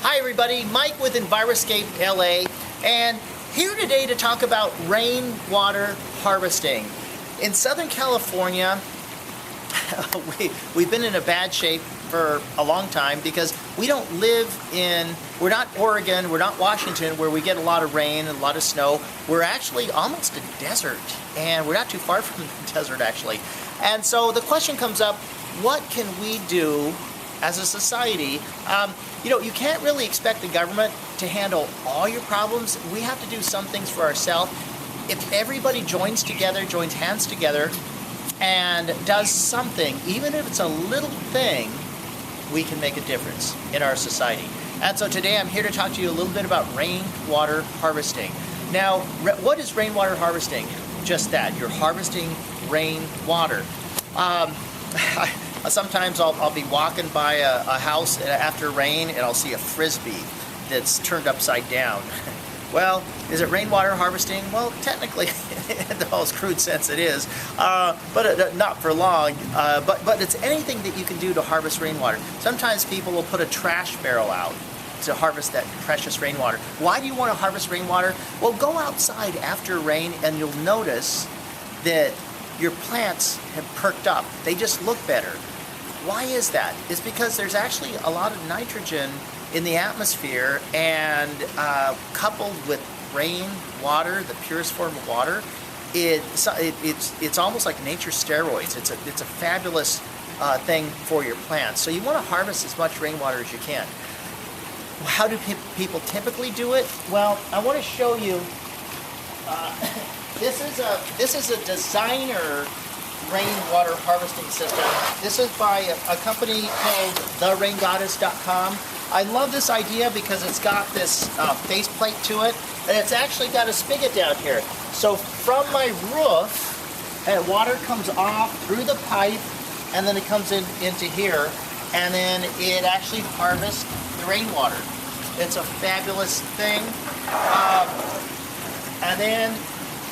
Hi everybody, Mike with Enviroscape LA, and here today to talk about rainwater harvesting. In Southern California, we've been in a bad shape for a long time because we don't live in, we're not Oregon, we're not Washington where we get a lot of rain and a lot of snow. We're actually almost a desert, and we're not too far from the desert actually. And so the question comes up, what can we do as a society? You can't really expect the government to handle all your problems. We have to do some things for ourselves. If everybody joins hands together, and does something, even if it's a little thing, we can make a difference in our society. And so today I'm here to talk to you a little bit about rainwater harvesting. Now, what is rainwater harvesting? Just that, you're harvesting rainwater. Sometimes I'll be walking by a house after rain and I'll see a frisbee that's turned upside down. Well, is it rainwater harvesting? Well, technically, in the most crude sense it is, but not for long. But it's anything that you can do to harvest rainwater. Sometimes people will put a trash barrel out to harvest that precious rainwater. Why do you want to harvest rainwater? Well, go outside after rain and you'll notice that your plants have perked up. They just look better. Why is that? It's because there's actually a lot of nitrogen in the atmosphere, and coupled with rainwater, the purest form of water, it's almost like nature's steroids. It's a fabulous thing for your plants. So you want to harvest as much rainwater as you can. How do people typically do it? Well, I want to show you. This is a designer rainwater harvesting system. This is by a company called theraingoddess.com. I love this idea because it's got this faceplate to it, and it's actually got a spigot down here. So from my roof, water comes off through the pipe, and then it comes into here, and then it actually harvests the rainwater. It's a fabulous thing. And then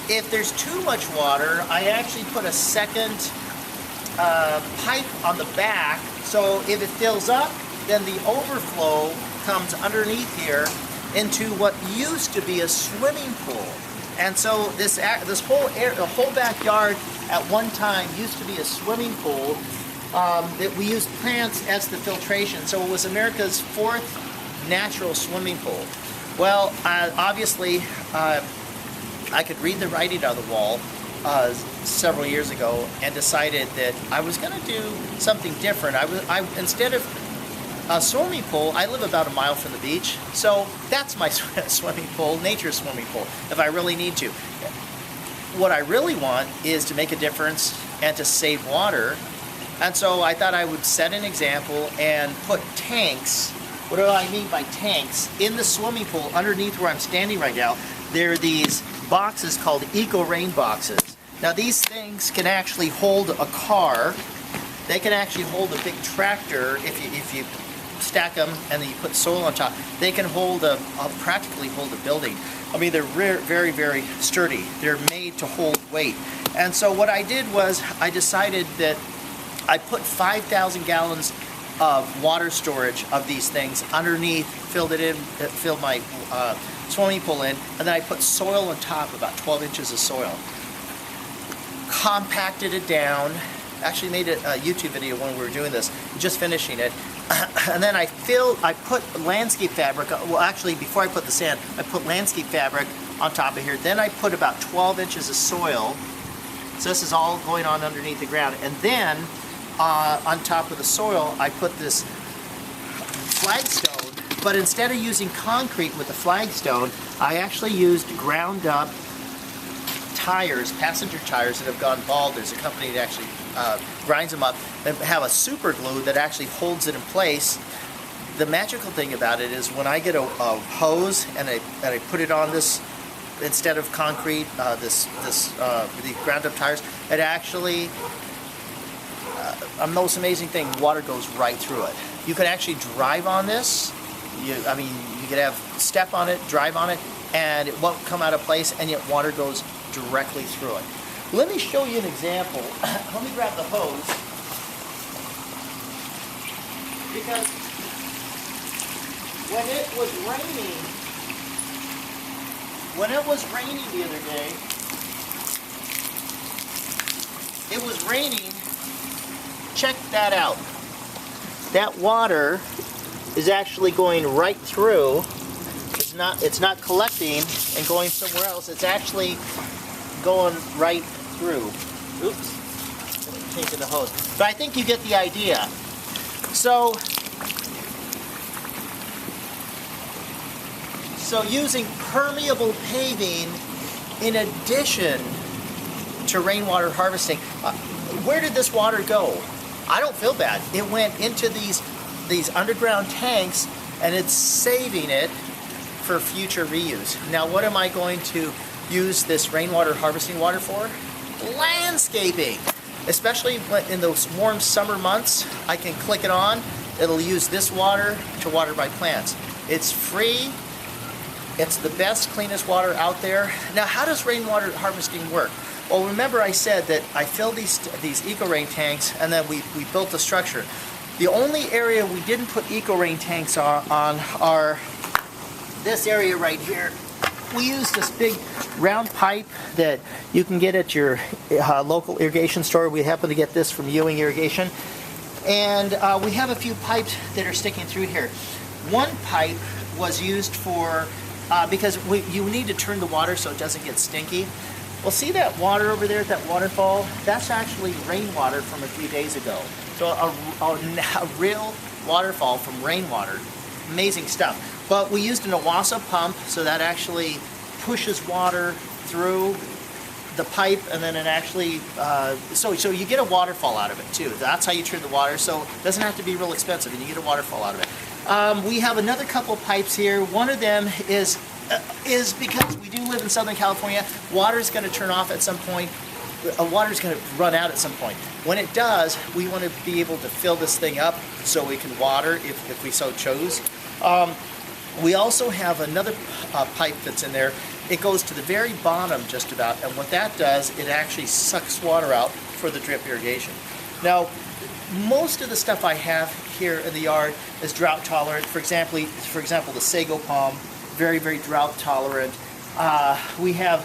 if there's too much water, I actually put a second pipe on the back, so if it fills up, then the overflow comes underneath here into what used to be a swimming pool. And so this whole the whole backyard at one time used to be a swimming pool that we used plants as the filtration. So it was America's 4th natural swimming pool. Well, obviously, I could read the writing on the wall several years ago and decided that I was going to do something different. Instead of a swimming pool, I live about a mile from the beach, so that's my swimming pool, nature's swimming pool, if I really need to. What I really want is to make a difference and to save water, and so I thought I would set an example and put tanks. What do I mean by tanks? In the swimming pool, underneath where I'm standing right now, there are these boxes called Eco Rain boxes. Now these things can actually hold a car. They can actually hold a big tractor if you stack them and then you put soil on top. They can practically hold a building. I mean, they're very, very sturdy. They're made to hold weight. And so what I did was I decided that I put 5,000 gallons of water storage of these things underneath, filled my swimming pool in, and then I put soil on top, about 12 inches of soil. Compacted it down. Actually made a YouTube video when we were doing this, just finishing it. And then I put landscape fabric, well actually before I put the sand, I put landscape fabric on top of here. Then I put about 12 inches of soil. So this is all going on underneath the ground. And then on top of the soil, I put this flagstone, but instead of using concrete with the flagstone, I actually used ground up tires, passenger tires that have gone bald. There's a company that actually grinds them up and have a super glue that actually holds it in place. The magical thing about it is when I get a hose and I put it on this, instead of concrete, the ground up tires, it actually, a most amazing thing, water goes right through it. You can actually drive on this. You could have step on it, drive on it, and it won't come out of place, and yet water goes directly through it. Let me show you an example. Let me grab the hose. Because when it was raining the other day, it was raining, check that out. That water is actually going right through. It's not collecting and going somewhere else. It's actually going right through. Oops, taking the hose. But I think you get the idea. So using permeable paving in addition to rainwater harvesting, where did this water go? I don't feel bad. It went into these underground tanks, and it's saving it for future reuse. Now, what am I going to use this rainwater harvesting water for? Landscaping. Especially in those warm summer months, I can click it on. It'll use this water to water my plants. It's free. It's the best, cleanest water out there. Now, how does rainwater harvesting work? Well, remember I said that I filled these eco-rain tanks, and then we built the structure. The only area we didn't put eco-rain tanks on are this area right here. We use this big round pipe that you can get at your local irrigation store. We happen to get this from Ewing Irrigation. And we have a few pipes that are sticking through here. One pipe was used for, because you need to turn the water so it doesn't get stinky. Well, see that water over there, that waterfall? That's actually rainwater from a few days ago. So a real waterfall from rainwater. Amazing stuff. But we used an Awasa pump, so that actually pushes water through the pipe, and then it actually, so you get a waterfall out of it too. That's how you turn the water, so it doesn't have to be real expensive, and you get a waterfall out of it. We have another couple pipes here. One of them is because we do live in Southern California, water is going to turn off at some point. Water is going to run out at some point. When it does, we want to be able to fill this thing up so we can water if we so chose. We also have another pipe that's in there. It goes to the very bottom just about, and what that does, it actually sucks water out for the drip irrigation. Now, most of the stuff I have here in the yard is drought tolerant. For example, the sago palm, very, very drought tolerant. We have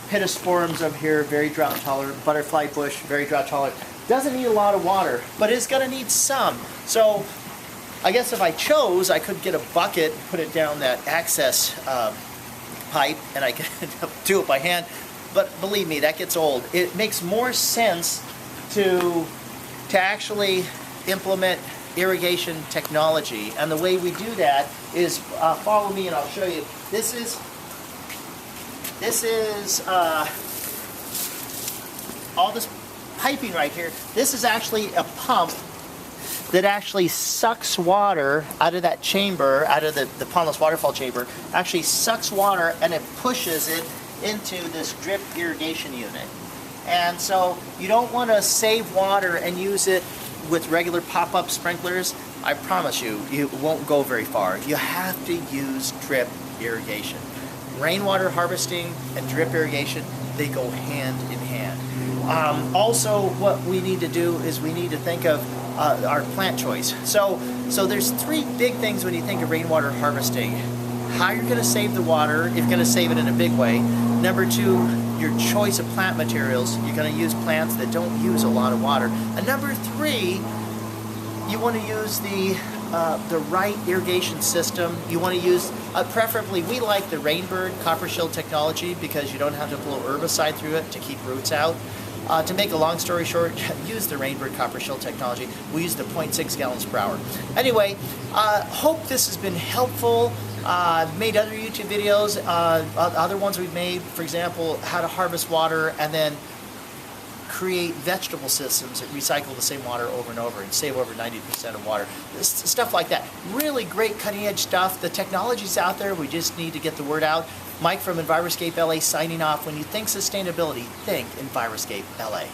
pittosporums up here, very drought tolerant. Butterfly bush, very drought tolerant. Doesn't need a lot of water, but it's going to need some. So I guess if I chose, I could get a bucket, put it down that access pipe, and I could do it by hand. But believe me, that gets old. It makes more sense to actually implement irrigation technology, and the way we do that is follow me and I'll show you. This is all this piping right here. This is actually a pump that actually sucks water out of that chamber, out of the pondless waterfall chamber, actually sucks water and it pushes it into this drip irrigation unit. And so you don't want to save water and use it with regular pop-up sprinklers. I promise you, you won't go very far. You have to use drip irrigation. Rainwater harvesting and drip irrigation, they go hand in hand. Also, what we need to do is we need to think of our plant choice. So there's three big things when you think of rainwater harvesting. How you're going to save the water, if you're going to save it in a big way. Number two, your choice of plant materials. You're going to use plants that don't use a lot of water. And number three, you want to use the right irrigation system. You want to use, preferably, we like the Rainbird copper shield technology because you don't have to blow herbicide through it to keep roots out. To make a long story short, use the Rainbird copper shield technology. We use the 0.6 gallons per hour. Anyway, hope this has been helpful. I've made other YouTube videos, other ones we've made, for example, how to harvest water and then create vegetable systems that recycle the same water over and over and save over 90% of water. Stuff like that. Really great cutting edge stuff. The technology's out there. We just need to get the word out. Mike from Enviroscape LA signing off. When you think sustainability, think Enviroscape LA.